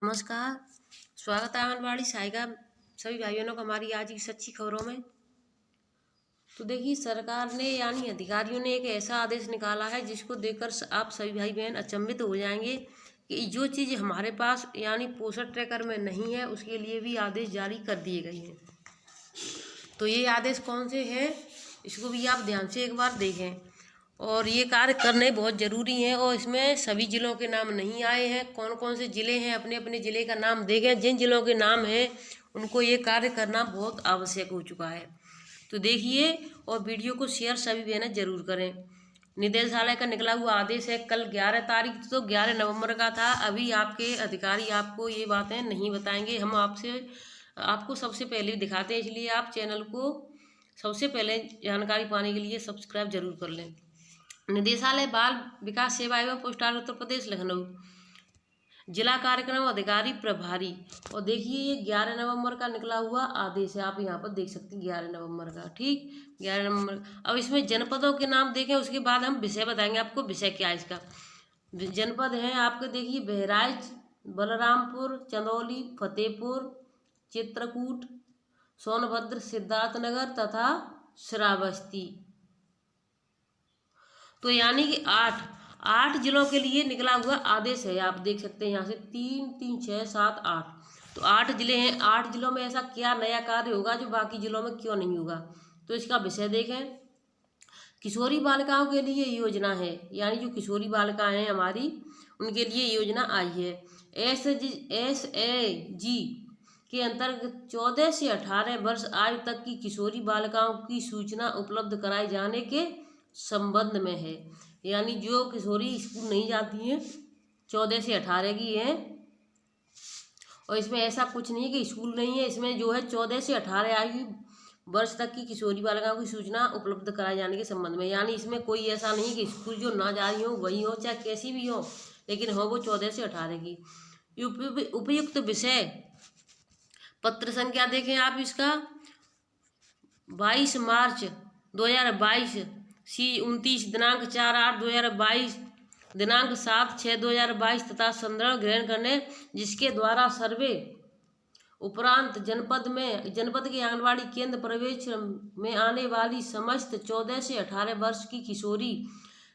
नमस्कार। स्वागत है आंगनबाड़ी सहायिका सभी भाई बहनों का हमारी आज की सच्ची खबरों में। तो देखिए, सरकार ने यानी अधिकारियों ने एक ऐसा आदेश निकाला है जिसको देखकर आप सभी भाई बहन अचंभित हो जाएंगे कि जो चीज़ हमारे पास यानी पोषण ट्रैकर में नहीं है उसके लिए भी आदेश जारी कर दिए गए हैं। तो ये आदेश कौन से हैं इसको भी आप ध्यान से एक बार देखें। और ये कार्य करने बहुत ज़रूरी है और इसमें सभी ज़िलों के नाम नहीं आए हैं। कौन कौन से ज़िले हैं अपने अपने ज़िले का नाम देखें। जिन ज़िलों के नाम हैं उनको ये कार्य करना बहुत आवश्यक हो चुका है। तो देखिए और वीडियो को शेयर सभी बहनें जरूर करें। निदेशालय का निकला हुआ आदेश है कल 11 तारीख, तो 11 नवंबर का था। अभी आपके अधिकारी आपको ये बातें नहीं बताएंगे। हम आपको सबसे पहले दिखाते हैं, इसलिए आप चैनल को सबसे पहले जानकारी पाने के लिए सब्सक्राइब जरूर कर लें। निदेशालय बाल विकास सेवा एवं पोस्टाल उत्तर प्रदेश लखनऊ, जिला कार्यक्रम अधिकारी प्रभारी। और देखिए ये 11 नवंबर का निकला हुआ आदेश है, आप यहाँ पर देख सकते हैं 11 नवंबर का। ठीक, 11 नवंबर। अब इसमें जनपदों के नाम देखें, उसके बाद हम विषय बताएंगे आपको विषय क्या है इसका। जनपद हैं आपके, देखिए बहराइच, बलरामपुर, चंदौली, फतेहपुर, चित्रकूट, सोनभद्र, सिद्धार्थनगर तथा श्रावस्ती। तो यानी कि आठ जिलों के लिए निकला हुआ आदेश है। आप देख सकते हैं यहाँ से 3 3 6 7 8, तो 8 जिले हैं। 8 जिलों में ऐसा क्या नया कार्य होगा जो बाकी जिलों में क्यों नहीं होगा। तो इसका विषय देखें। किशोरी बालिकाओं के लिए योजना है, यानी जो किशोरी बालिकाएं हैं हमारी उनके लिए योजना आई है। SAG के अंतर्गत 14 से 18 वर्ष आयु तक की किशोरी बालिकाओं की सूचना उपलब्ध कराए जाने के संबंध में है। यानी जो किशोरी स्कूल नहीं जाती हैं 14 से 18 की हैं, और इसमें ऐसा कुछ नहीं कि स्कूल नहीं है, इसमें जो है 14 से 18 आयु वर्ष तक की किशोरी बालिकाओं की सूचना उपलब्ध कराए जाने के संबंध में। यानी इसमें कोई ऐसा नहीं कि स्कूल जो ना जा रही हो वही हो, चाहे कैसी भी हो, लेकिन हो वो 14 से 18 की। उपयुक्त विषय पत्र संख्या देखें आप इसका 22 मार्च 2022, C29 दिनांक 4/8/2022, दिनांक 7/6/2022 तथा संदर्भ ग्रहण करने जिसके द्वारा सर्वे उपरांत जनपद के आंगनबाड़ी केंद्र प्रवेश में आने वाली समस्त 14 से 18 वर्ष की किशोरी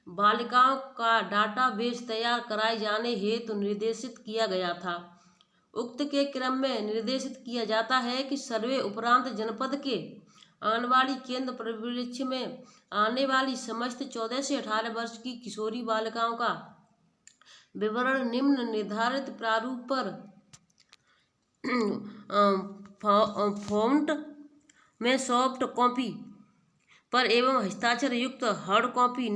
बालिकाओं का डाटाबेस तैयार कराए जाने हेतु निर्देशित किया गया था। उक्त के क्रम में निर्देशित किया जाता है कि सर्वे उपरांत जनपद के आंगनबाड़ी केंद्र परिप्रेक्ष्य में आने वाली समस्त 14 से 18 वर्ष की किशोरी बालिकाओं का विवरण निम्न निर्धारित प्रारूप पर फॉन्ट में सॉफ्ट कॉपी पर एवं हस्ताक्षर युक्त हार्ड कॉपी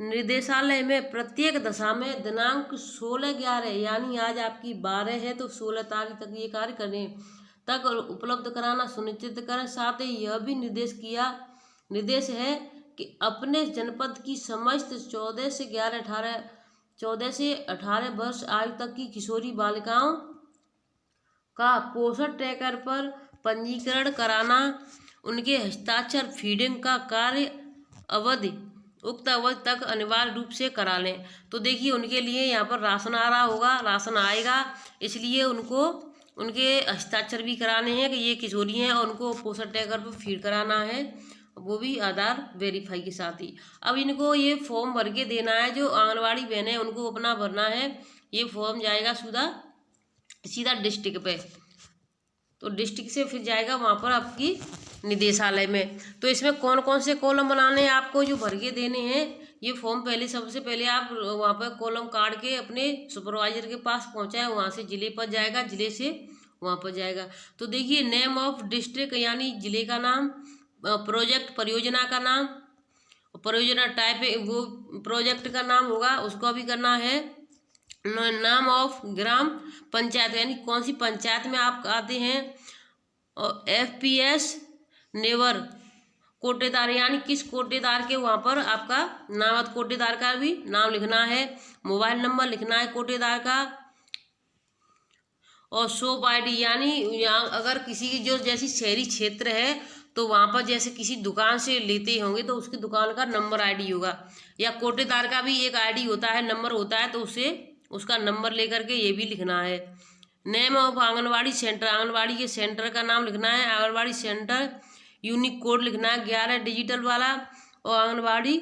निर्देशालय में प्रत्येक दशा में दिनांक 16/11, यानी आज आपकी 12 है तो 16 तारीख तक ये कार्य करें तक उपलब्ध कराना सुनिश्चित करें। साथ ही यह भी निर्देश है कि अपने जनपद की समस्त 14 से 18 वर्ष आयु तक की किशोरी बालिकाओं का पोषण ट्रैकर पर पंजीकरण कराना, उनके हस्ताक्षर फीडिंग का कार्य उक्त अवधि तक अनिवार्य रूप से करा लें। तो देखिए उनके लिए यहाँ पर राशन आ रहा होगा, राशन आएगा, इसलिए उनको उनके हस्ताक्षर भी कराने हैं कि ये किशोरी हैं और उनको पोषण ट्रैकर पर फीड कराना है, वो भी आधार वेरीफाई के साथ ही। अब इनको ये फॉर्म भर के देना है, जो आंगनबाड़ी बहनें उनको अपना भरना है। ये फॉर्म जाएगा सीधा डिस्ट्रिक्ट पे, तो डिस्ट्रिक्ट से फिर जाएगा वहाँ पर आपकी निदेशालय में। तो इसमें कौन कौन से कॉलम बनाने हैं आपको जो भर के देने हैं, ये फॉर्म सबसे पहले आप वहाँ पर कॉलम काट के अपने सुपरवाइजर के पास पहुँचाए, वहाँ से जिले पर जाएगा, जिले से वहाँ पर जाएगा। तो देखिए नेम ऑफ डिस्ट्रिक्ट यानी जिले का नाम, प्रोजेक्ट परियोजना का नाम, परियोजना टाइप वो प्रोजेक्ट का नाम होगा उसको भी करना है। नाम ऑफ ग्राम पंचायत यानी कौन सी पंचायत में आप आते हैं, और FPS नेवर कोटेदार यानी किस कोटेदार के वहाँ पर आपका नाम, कोटेदार का भी नाम लिखना है, मोबाइल नंबर लिखना है कोटेदार का, और शॉप ID यानी यहाँ अगर किसी की जो जैसी शहरी क्षेत्र है तो वहाँ पर जैसे किसी दुकान से लेते होंगे तो उसकी दुकान का नंबर ID होगा, या कोटेदार का भी एक ID होता है, नंबर होता है, तो उसे उसका नंबर लेकर के ये भी लिखना है। Name of anganwadi centre, anganwadi के सेंटर का नाम लिखना है। आंगनवाड़ी सेंटर यूनिक कोड लिखना है 11 डिजिटल वाला। और anganwadi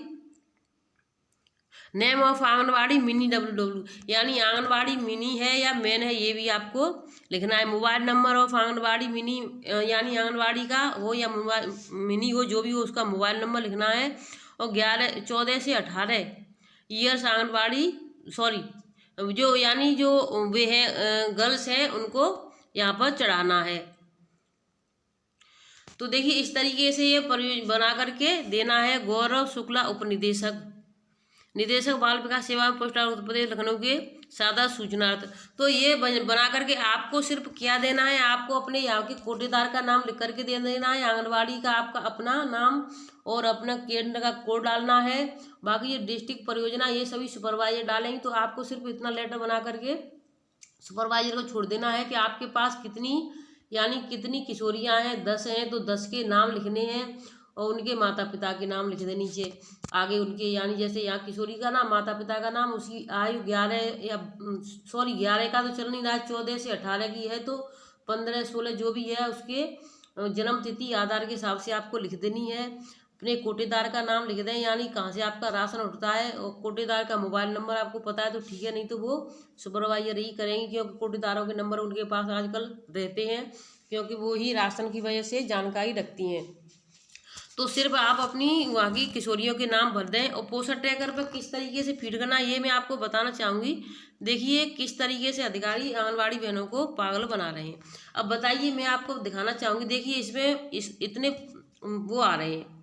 name of anganwadi mini WW, यानी आंगनवाड़ी मिनी है या मेन है ये भी आपको लिखना है। Mobile number of anganwadi mini, यानी आंगनवाड़ी का हो या मोबाइल मिनी हो, जो भी हो उसका मोबाइल नंबर लिखना है। और 14 से 18 ईयर्स आंगनवाड़ी, सॉरी जो यानी जो वे हैं गर्ल्स हैं, उनको यहाँ पर चढ़ाना है। तो देखिए इस तरीके से ये बना करके देना है। गौरव शुक्ला उपनिदेशक, निदेशक बाल विकास सेवा पोस्ट उत्तर प्रदेश लखनऊ के सादा सूचनार्थ। तो ये बना करके आपको सिर्फ क्या देना है, आपको अपने यहाँ के कोटेदार का नाम लिख करके दे देना है, आंगनवाड़ी का आपका अपना नाम और अपना केंद्र का कोड डालना है। बाकी ये डिस्ट्रिक्ट परियोजना ये सभी सुपरवाइजर डालेंगे। तो आपको सिर्फ इतना लेटर बना करके सुपरवाइजर को छोड़ देना है कि आपके पास कितनी, यानी कितनी किशोरियाँ हैं, 10 हैं तो 10 के नाम लिखने हैं और उनके माता पिता के नाम लिख दे नीचे आगे उनके, यानी जैसे यहाँ किशोरी का नाम, माता पिता का नाम, उसकी आयु 11 या सॉरी 11 का तो चल नहीं रहा है, 14 से 18 की है तो 15 16 जो भी है उसके जन्म तिथि आधार के हिसाब से आपको लिख देनी है। अपने कोटेदार का नाम लिख दें, यानी कहाँ से आपका राशन उठता है, और कोटेदार का मोबाइल नंबर आपको पता है तो ठीक है, नहीं तो वो सुपरवाइजर ही करेंगे, क्योंकि कोटेदारों के नंबर उनके पास आजकल रहते हैं, क्योंकि वो ही राशन की वजह से जानकारी रखती हैं। तो सिर्फ आप अपनी वहाँ की किशोरियों के नाम भर दें। और पोषण ट्रैकर पर किस तरीके से फीड करना ये मैं आपको बताना चाहूँगी। देखिए किस तरीके से अधिकारी आंगनवाड़ी बहनों को पागल बना रहे हैं। अब बताइए, मैं आपको दिखाना चाहूँगी। देखिए इसमें इतने वो आ रहे हैं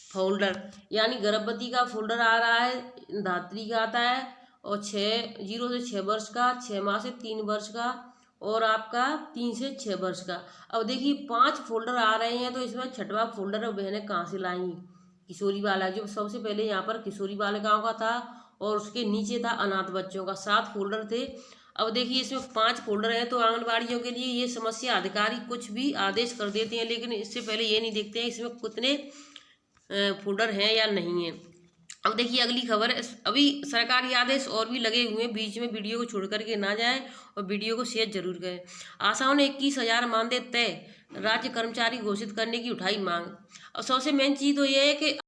फोल्डर, यानी गर्भवती का फोल्डर आ रहा है, धात्री का आता है, और 0 से 6 वर्ष का, 6 माह से 3 वर्ष का, और आपका 3 से 6 वर्ष का। अब देखिए 5 फोल्डर आ रहे हैं, तो इसमें 6वां फोल्डर बहनें कहाँ से लाएंगी? किशोरी बाला, जो सबसे पहले यहाँ पर किशोरी बालिकाओं का था और उसके नीचे था अनाथ बच्चों का, 7 फोल्डर थे। अब देखिए इसमें 5 फोल्डर हैं, तो आंगनबाड़ियों के लिए ये समस्या, अधिकारी कुछ भी आदेश कर देते हैं, लेकिन इससे पहले ये नहीं देखते हैं इसमें कितने फोल्डर हैं या नहीं है। अब देखिए अगली खबर है, अभी सरकारी आदेश और भी लगे हुए हैं, बीच में वीडियो को छोड़ करके ना जाएं और वीडियो को शेयर जरूर करें। आशाओं ने 21,000 मानदेय तय, राज्य कर्मचारी घोषित करने की उठाई मांग। और सबसे मेन चीज़ तो ये है कि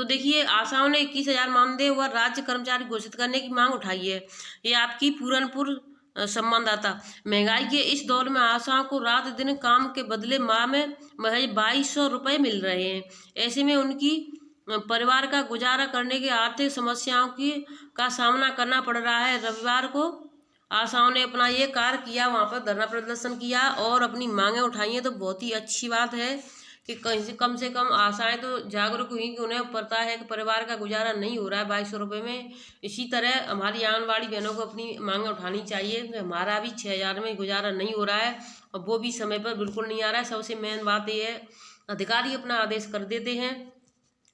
देखिए आशाओं ने 21,000 मानदेय व राज्य कर्मचारी घोषित करने की मांग उठाई है। ये आपकी पूरनपुर संवाददाता। महंगाई के इस दौर में आशाओं को रात दिन काम के बदले माह में महज 2200 रुपये मिल रहे हैं। ऐसे में उनकी परिवार का गुजारा करने की आर्थिक समस्याओं का सामना करना पड़ रहा है। रविवार को आशाओं ने अपना ये कार्य किया, वहाँ पर धरना प्रदर्शन किया और अपनी मांगें उठाई हैं। तो बहुत ही अच्छी बात है कि कम से कम आशाएं तो जागरूक हुई कि उन्हें पता है कि परिवार का गुजारा नहीं हो रहा है 2200 रुपये में। इसी तरह हमारी आंगनबाड़ी बहनों को अपनी मांगें उठानी चाहिए कि हमारा भी 6,000 में गुजारा नहीं हो रहा है और वो भी समय पर बिल्कुल नहीं आ रहा है। सबसे मेन बात ये है, अधिकारी अपना आदेश कर देते हैं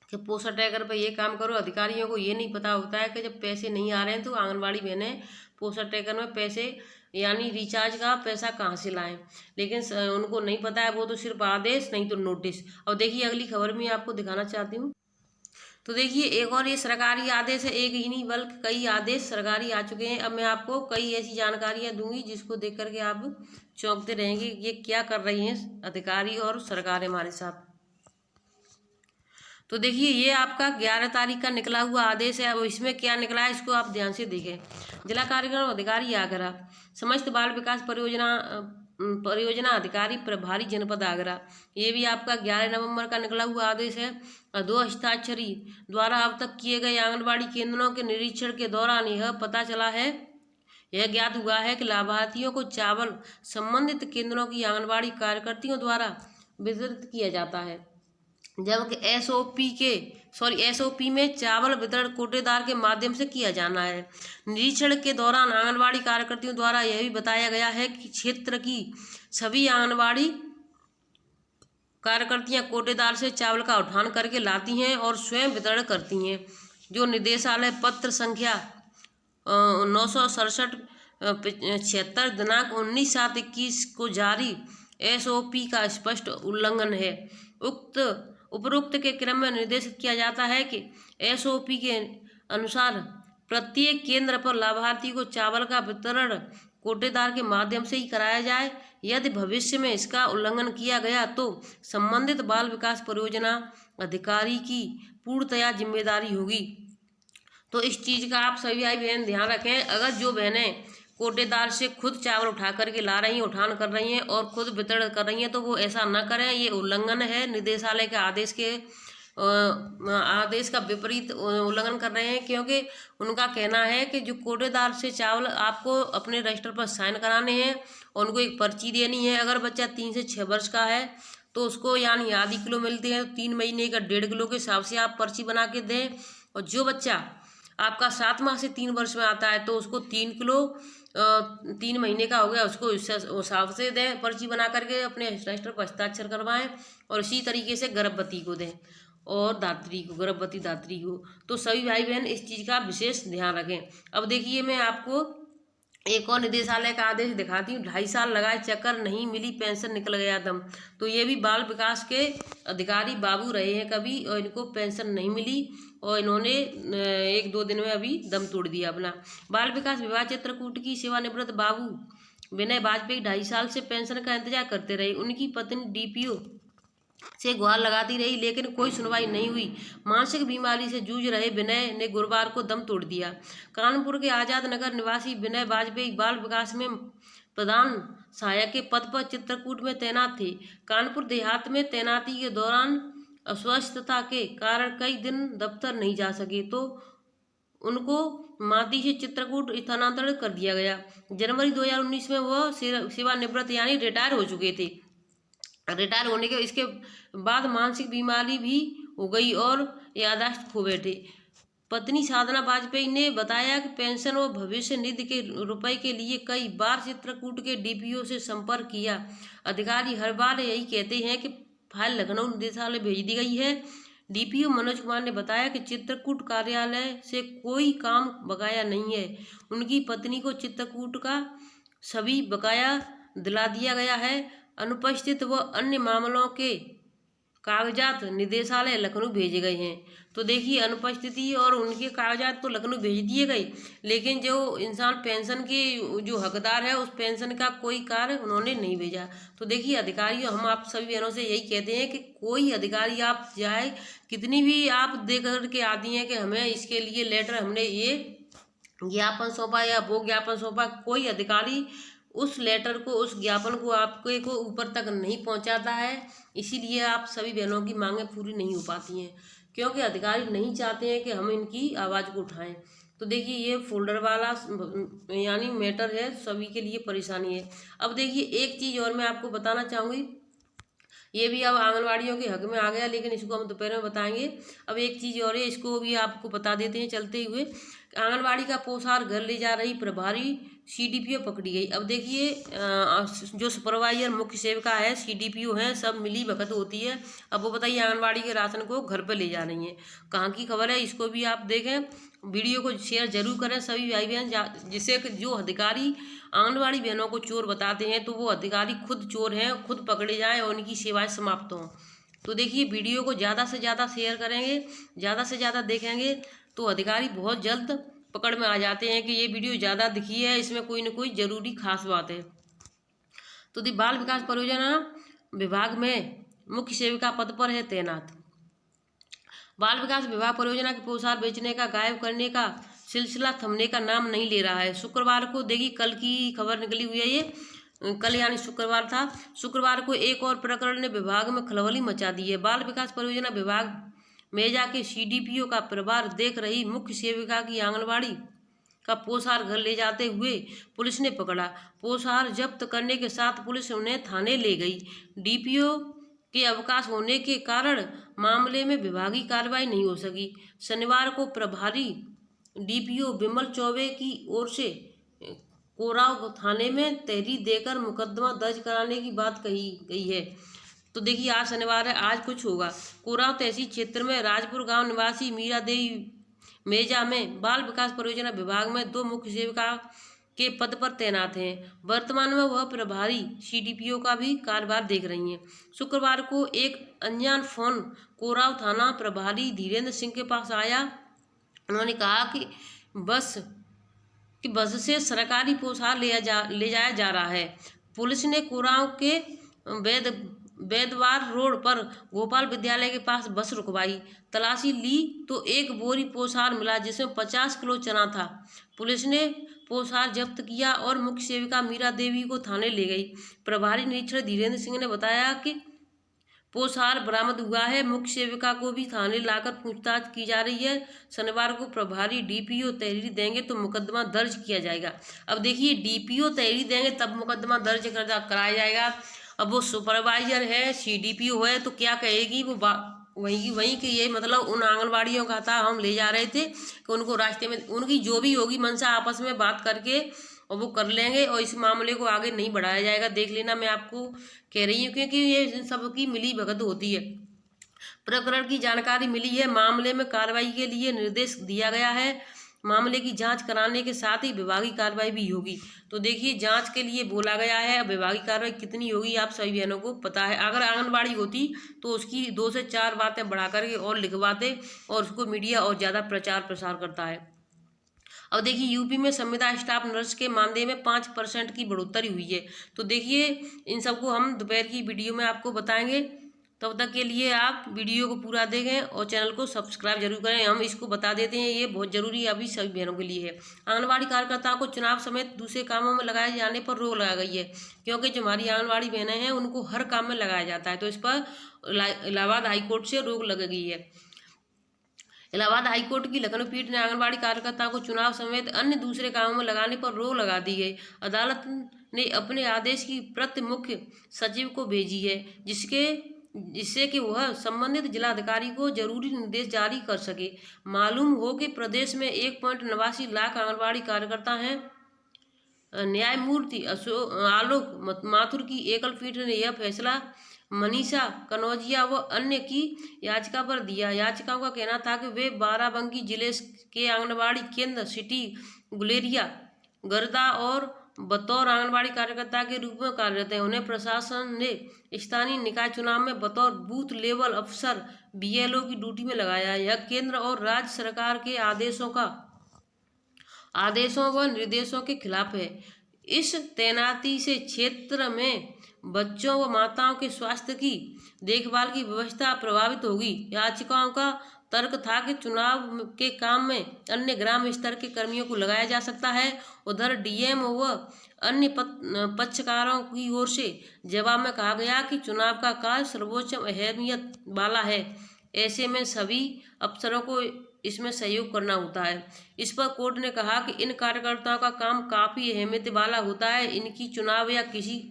कि पोषण ट्रैकर पर ये काम करो। अधिकारियों को ये नहीं पता होता है कि जब पैसे नहीं आ रहे हैं तो आंगनबाड़ी बहनें पोषण ट्रैकर में पैसे, यानी रिचार्ज का पैसा कहाँ से लाएं, लेकिन उनको नहीं पता है, वो तो सिर्फ आदेश नहीं तो नोटिस। और देखिए अगली खबर में आपको दिखाना चाहती हूँ। तो देखिए एक और ये सरकारी आदेश है, एक ही नहीं बल्कि कई आदेश सरकारी आ चुके हैं। अब मैं आपको कई ऐसी जानकारियाँ दूंगी जिसको देख करके आप चौंकते रहेंगे ये क्या कर रही हैं अधिकारी और सरकार हमारे साथ। तो देखिए ये आपका 11 तारीख का निकला हुआ आदेश है। अब इसमें क्या निकला है इसको आप ध्यान से देखें। जिला कार्यक्रम अधिकारी आगरा, समस्त बाल विकास परियोजना अधिकारी प्रभारी जनपद आगरा, ये भी आपका 11 नवंबर का निकला हुआ आदेश है। 2 हस्ताक्षरी द्वारा अब तक किए गए आंगनबाड़ी केंद्रों के निरीक्षण के दौरान यह ज्ञात हुआ है कि लाभार्थियों को चावल संबंधित केंद्रों की आंगनबाड़ी कार्यकर्तियों द्वारा वितरित किया जाता है, जबकि एसओपी में चावल वितरण कोटेदार के माध्यम से किया जाना है। निरीक्षण के दौरान आंगनबाड़ी कार्यकर्तियों द्वारा यह भी बताया गया है कि क्षेत्र की सभी आंगनबाड़ी कार्यकर्तियां कोटेदार से चावल का उठान करके लाती हैं और स्वयं वितरण करती हैं, जो निर्देशालय पत्र संख्या 967/76 दिनांक 19/7/21 को जारी एसओपी का स्पष्ट उल्लंघन है। उपरोक्त के क्रम में निर्देशित किया जाता है कि एसओपी के अनुसार प्रत्येक केंद्र पर लाभार्थी को चावल का वितरण कोटेदार के माध्यम से ही कराया जाए। यदि भविष्य में इसका उल्लंघन किया गया तो संबंधित बाल विकास परियोजना अधिकारी की पूर्णतया जिम्मेदारी होगी। तो इस चीज़ का आप सभी भाई बहन ध्यान रखें। अगर जो बहनें कोटेदार से खुद चावल उठा करके ला रही हैं, उठान कर रही हैं और खुद वितरण कर रही हैं, तो वो ऐसा न करें। ये उल्लंघन है, निदेशालय के आदेश का विपरीत उल्लंघन कर रहे हैं। क्योंकि उनका कहना है कि जो कोटेदार से चावल आपको अपने रजिस्टर पर साइन कराने हैं और उनको एक पर्ची देनी है। अगर बच्चा 3 से 6 वर्ष का है तो उसको यानी आधी किलो मिलती है, तो 3 महीने का 1.5 किलो के हिसाब से आप पर्ची बना के दें। और जो बच्चा आपका 7 माह से 3 वर्ष में आता है तो उसको 3 किलो 3 महीने का हो गया, उसको इस हिसाब से दें, पर्ची बना करके अपने रजिस्टर पर हस्ताक्षर करवाएं। और इसी तरीके से गर्भवती को दें और दात्री को, गर्भवती दात्री को। तो सभी भाई बहन इस चीज़ का विशेष ध्यान रखें। अब देखिए, मैं आपको एक और निदेशालय का आदेश दिखाती हूँ। 2.5 साल लगाए चक्कर, नहीं मिली पेंशन, निकल गया दम। तो ये भी बाल विकास के अधिकारी बाबू रहे हैं कभी, और इनको पेंशन नहीं मिली और इन्होंने 1-2 दिन में अभी दम तोड़ दिया अपना। बाल विकास विभाग चित्रकूट की सेवानिवृत्त बाबू विनय वाजपेयी 2.5 साल से पेंशन का इंतजार करते रहे। उनकी पत्नी डीपीओ से गुहार लगाती रही, लेकिन कोई सुनवाई नहीं हुई। मानसिक बीमारी से जूझ रहे विनय ने गुरुवार को दम तोड़ दिया। कानपुर के आजाद नगर निवासी विनय वाजपेयी बाल विकास में प्रधान सहायक के पद पर चित्रकूट में तैनात थे। कानपुर देहात में तैनाती के दौरान अस्वस्थता के कारण कई दिन दफ्तर नहीं जा सके, तो उनको मादी से चित्रकूट स्थानांतरित कर दिया गया। जनवरी 2019 में वह सेवानिवृत्त यानी रिटायर हो चुके थे। रिटायर होने के इसके बाद मानसिक बीमारी भी हो गई और याददाश्त खो बैठे। पत्नी साधना वाजपेयी ने बताया कि पेंशन व भविष्य निधि के रुपए के लिए कई बार चित्रकूट के डीपीओ से संपर्क किया। अधिकारी हर बार यही कहते हैं कि फाइल लखनऊ निदेशालय भेज दी गई है। डीपीओ मनोज कुमार ने बताया कि चित्रकूट कार्यालय से कोई काम बकाया नहीं है। उनकी पत्नी को चित्रकूट का सभी बकाया दिला दिया गया है। अनुपस्थित व अन्य मामलों के कागजात निदेशालय लखनऊ भेजे गए हैं। तो देखिए, अनुपस्थिति और उनके कागजात तो लखनऊ भेज दिए गए, लेकिन जो इंसान पेंशन के जो हकदार है उस पेंशन का कोई कार्य उन्होंने नहीं भेजा। तो देखिए अधिकारियों, हम आप सभी बहनों से यही कहते हैं कि कोई अधिकारी आप जाए, कितनी भी आप दे कर के आती हैं कि हमें इसके लिए लेटर, हमने ये ज्ञापन सौंपा या वो ज्ञापन सौंपा, कोई अधिकारी उस लेटर को, उस ज्ञापन को आपके को ऊपर तक नहीं पहुंचाता है। इसीलिए आप सभी बहनों की मांगें पूरी नहीं हो पाती हैं, क्योंकि अधिकारी नहीं चाहते हैं कि हम इनकी आवाज़ को उठाएं। तो देखिए, ये फोल्डर वाला यानी मैटर है, सभी के लिए परेशानी है। अब देखिए, एक चीज़ और मैं आपको बताना चाहूँगी, ये भी अब आंगनवाड़ियों के हक में आ गया, लेकिन इसको हम दोपहर में बताएंगे। अब एक चीज़ और है, इसको भी आपको बता देते हैं चलते हुए। आंगनवाड़ी का पोषाहार घर ले जा रही प्रभारी सीडीपीओ पकड़ी गई। अब देखिए, जो सुपरवाइजर मुख्य सेविका है, सीडीपीओ हैं, सब मिली भगत होती है। अब वो बताइए, आंगनवाड़ी के राशन को घर पर ले जा रही हैं, कहाँ की खबर है, इसको भी आप देखें। वीडियो को शेयर जरूर करें सभी भाई बहन, जिससे कि जो अधिकारी आंगनवाड़ी बहनों को चोर बताते हैं तो वो अधिकारी खुद चोर हैं, खुद पकड़े जाएं और उनकी सेवाएं समाप्त हों। तो देखिए, वीडियो को ज़्यादा से ज़्यादा शेयर करेंगे, ज़्यादा से ज़्यादा देखेंगे तो अधिकारी बहुत जल्द पकड़ में आ जाते हैं कि ये वीडियो ज़्यादा दिखी है, इसमें कोई न कोई ज़रूरी खास बात है। तो बाल विकास परियोजना विभाग में मुख्य सेविका पद पर है तैनात। बाल विकास विभाग परियोजना के पोषाहार बेचने का, गायब करने का सिलसिला थमने का नाम नहीं ले रहा है। शुक्रवार को देखिए, कल की खबर निकली हुई है, ये कल यानी शुक्रवार था। शुक्रवार को एक और प्रकरण ने विभाग में खलबली मचा दी है। बाल विकास परियोजना विभाग मेजा के सीडीपीओ का प्रभार देख रही मुख्य सेविका की आंगनबाड़ी का पोषाहार घर ले जाते हुए पुलिस ने पकड़ा। पोषाहार जब्त करने के साथ पुलिस उन्हें थाने ले गई। डीपीओ के अवकाश होने के कारण मामले में विभागीय कार्रवाई नहीं हो सकी। शनिवार को प्रभारी डीपीओ विमल चौबे की ओर से कोराव थाने में तहरीर देकर मुकदमा दर्ज कराने की बात कही गई है। तो देखिए, आज शनिवार है, आज कुछ होगा। कोराव तहसील क्षेत्र में राजपुर गांव निवासी मीरा देवी मेजा में बाल विकास परियोजना विभाग में 2 मुख्य सेविका के पद पर तैनात हैं। वर्तमान में वह प्रभारी सीडीपीओ का भी कार्यभार देख रही हैं। शुक्रवार को एक अनजान फोन कोराव थाना प्रभारी धीरेन्द्र सिंह के पास आया। उन्होंने कहा कि बस से सरकारी पोशाक ले जाया जा रहा है। पुलिस ने कुराऊं के बेदवार रोड पर गोपाल विद्यालय के पास बस रुकवाई, तलाशी ली तो एक बोरी पोशाक मिला जिसमें 50 किलो चना था। पुलिस ने पोशाक जब्त किया और मुख्य सेविका मीरा देवी को थाने ले गई। प्रभारी निरीक्षक धीरेन्द्र सिंह ने बताया कि पोशाक बरामद हुआ है। मुख्य सेविका को भी थाने लाकर पूछताछ की जा रही है। शनिवार को प्रभारी डीपीओ तहरीर देंगे तो मुकदमा दर्ज किया जाएगा। अब देखिए, डीपीओ तहरीर देंगे तब मुकदमा दर्ज कराया जाएगा। अब वो सुपरवाइजर है, सीडीपीओ है, तो क्या कहेगी वो वहीं के ये मतलब उन आंगनबाड़ियों का था, हम ले जा रहे थे कि उनको रास्ते में उनकी जो भी होगी मंशा आपस में बात करके और वो कर लेंगे और इस मामले को आगे नहीं बढ़ाया जाएगा। देख लेना, मैं आपको कह रही हूँ क्योंकि ये सबकी मिली भगत होती है। प्रकरण की जानकारी मिली है, मामले में कार्रवाई के लिए निर्देश दिया गया है। मामले की जांच कराने के साथ ही विभागीय कार्रवाई भी होगी। तो देखिए, जांच के लिए बोला गया है। अब विभागीय कार्रवाई कितनी होगी आप सभी बहनों को पता है। अगर आंगनबाड़ी होती तो उसकी 2 से 4 बातें बढ़ा करके और लिखवाते और उसको मीडिया और ज़्यादा प्रचार प्रसार करता है। अब देखिए, यूपी में संविदा स्टाफ नर्स के मानदेय में 5% की बढ़ोतरी हुई है। तो देखिए, इन सबको हम दोपहर की वीडियो में आपको बताएंगे। तब तक के लिए आप वीडियो को पूरा देखें और चैनल को सब्सक्राइब जरूर करें। हम इसको बता देते हैं, ये बहुत जरूरी अभी सभी बहनों के लिए है। आंगनबाड़ी कार्यकर्ताओं को चुनाव समेत दूसरे कामों में लगाए जाने पर रोक लगा गई है, क्योंकि जो हमारी आंगनबाड़ी बहनें हैं उनको हर काम में लगाया जाता है। तो इस पर इलाहाबाद हाईकोर्ट से रोक लग गई है। इलाहाबाद हाईकोर्ट की लखनऊ पीठ ने आंगनबाड़ी कार्यकर्ताओं को चुनाव समेत अन्य दूसरे कामों में लगाने पर रोक लगा दी है। अदालत ने अपने आदेश की प्रति मुख्य सचिव को भेजी है, जिससे कि वह संबंधित जिलाधिकारी को जरूरी निर्देश जारी कर सके। मालूम हो कि प्रदेश में 1.89 लाख आंगनबाड़ी कार्यकर्ता हैं। न्यायमूर्ति आलोक माथुर की एकल पीठ ने यह फैसला मनीषा कनौजिया व अन्य की याचिका पर दिया। याचिकाओं का कहना था कि वे बाराबंकी जिले के आंगनबाड़ी केंद्र सिटी गुलेरिया गर्दा और बतौर आंगनबाड़ी कार्यकर्ता के रूप में कार्यरत हैं। उन्हें प्रशासन ने स्थानीय निकाय चुनाव में बतौर बूथ लेवल अफसर BLO की ड्यूटी में लगाया है। यह केंद्र और राज्य सरकार के आदेशों व निर्देशों के खिलाफ है। इस तैनाती से क्षेत्र में बच्चों व माताओं के स्वास्थ्य की देखभाल की व्यवस्था प्रभावित होगी। याचिकाओं का तर्क था कि चुनाव के काम में अन्य ग्राम स्तर के कर्मियों को लगाया जा सकता है। उधर DM व अन्य पक्षकारों की ओर से जवाब में कहा गया कि चुनाव का कार्य सर्वोच्च अहमियत वाला है, ऐसे में सभी अफसरों को इसमें सहयोग करना होता है। इस पर कोर्ट ने कहा कि इन कार्यकर्ताओं का काम काफ़ी अहमियत वाला होता है। इनकी चुनाव या किसी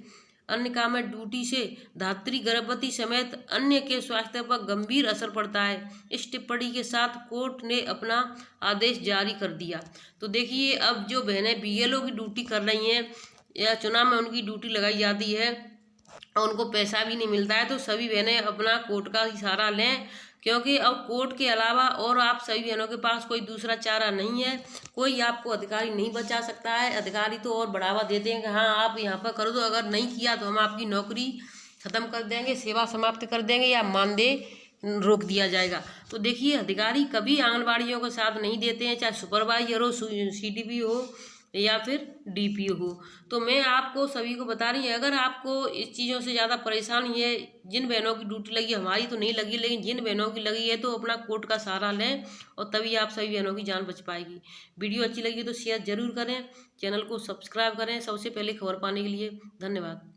अन्य काम में ड्यूटी से धात्री गर्भवती समेत अन्य के स्वास्थ्य पर गंभीर असर पड़ता है। इस टिप्पणी के साथ कोर्ट ने अपना आदेश जारी कर दिया। तो देखिए, अब जो बहनें BLO की ड्यूटी कर रही हैं या चुनाव में उनकी ड्यूटी लगाई जाती है और उनको पैसा भी नहीं मिलता है, तो सभी बहनें अपना कोर्ट का सहारा लें, क्योंकि अब कोर्ट के अलावा और आप सभी बहनों के पास कोई दूसरा चारा नहीं है। कोई आपको अधिकारी नहीं बचा सकता है। अधिकारी तो और बढ़ावा देते हैं कि हाँ आप यहाँ पर करो, तो अगर नहीं किया तो हम आपकी नौकरी ख़त्म कर देंगे, सेवा समाप्त कर देंगे या मानदेय रोक दिया जाएगा। तो देखिए, अधिकारी कभी आंगनबाड़ियों का साथ नहीं देते हैं, चाहे सुपरवाइजर हो, CDP हो या फिर DPO हो। तो मैं आपको सभी को बता रही हूँ, अगर आपको इस चीज़ों से ज़्यादा परेशानी है, जिन बहनों की ड्यूटी लगी, हमारी तो नहीं लगी, लेकिन जिन बहनों की लगी है तो अपना कोर्ट का सहारा लें और तभी आप सभी बहनों की जान बच पाएगी। वीडियो अच्छी लगी तो शेयर जरूर करें, चैनल को सब्सक्राइब करें सबसे पहले खबर पाने के लिए। धन्यवाद।